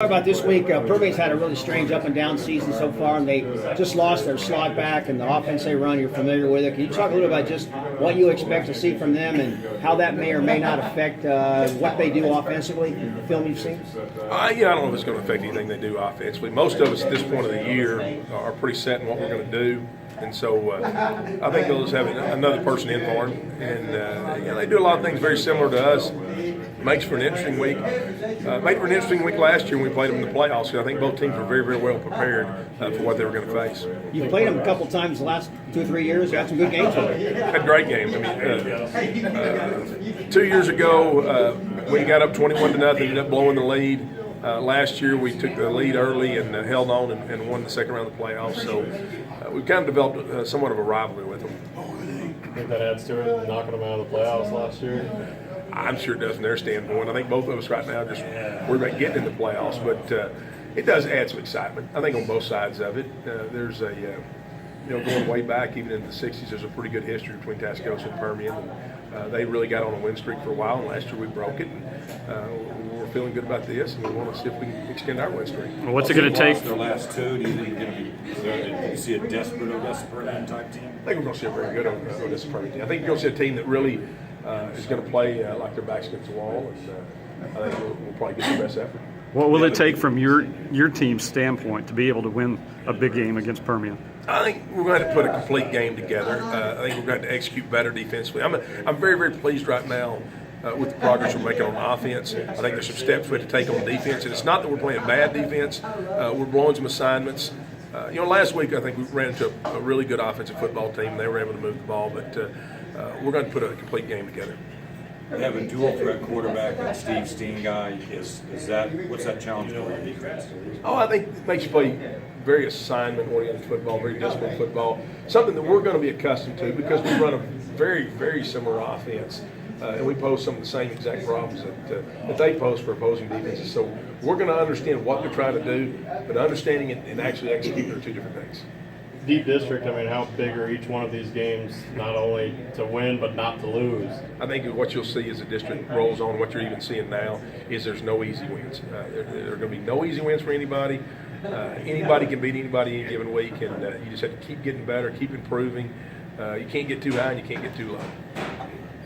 About this week, Permian's had a really strange up and down season so far, and they just lost their slot back and the offense they run. You're familiar with it. Can you talk a little about just what you expect to see from them and how that may or may not affect what they do offensively? The film you've seen. I don't know if it's going to affect anything they do offensively. Most of us at this point of the year are pretty set in what we're going to do. And so I think they'll just have another person in for them. And they do a lot of things very similar to us. Makes for an interesting week. Made for an interesting week last year when we played them in the playoffs. I think both teams were very, very well prepared for what they were going to face. You've played them a couple times the last 2 or 3 years. You had some good games with them. Had great games. I mean, 2 years ago, we got up 21-0, ended up blowing the lead. Last year, we took the lead early and held on and won the second round of the playoffs. So we've kind of developed somewhat of a rivalry with them. I think that adds to it, knocking them out of the playoffs last year. I'm sure it does from their standpoint. I think both of us right now just worry about getting in the playoffs, but it does add some excitement. I think on both sides of it, there's going way back even in the '60s, there's a pretty good history between Tascosa and Permian. And, they really got on a win streak for a while, and last year we broke it. And, we're feeling good about this, and we want to see if we can extend our win streak. Well, what's it going to take? Their last two, do you think do you see a desperate Odessa Permian type team? I think we're going to see a very good Odessa Permian team. I think you're going to see a team that really is going to play like their backs against the wall, and I think we'll probably get the best effort. What will it take from your team's standpoint to be able to win a big game against Permian? I think we're going to have to put a complete game together. I think we're going to execute better defensively. I'm very, very pleased right now with the progress we're making on offense. I think there's some steps we have to take on defense, and it's not that we're playing bad defense. We're blowing some assignments. Last week I think we ran into a really good offensive football team. They were able to move the ball, but we're going to put a complete game together. They have a dual threat quarterback and Steve Steen guy. What's that challenge for your defense? I think it makes you play very assignment-oriented football, very disciplined football, something that we're going to be accustomed to because we run a very, very similar offense. And we pose some of the same exact problems that they pose for opposing defenses. So we're going to understand what they're trying to do, but understanding it and actually executing are two different things. Deep district, I mean, how big are each one of these games, not only to win, but not to lose? I think what you'll see as the district rolls on, what you're even seeing now, is there's no easy wins. There are going to be no easy wins for anybody. Anybody can beat anybody any given week, and you just have to keep getting better, keep improving. You can't get too high and you can't get too low.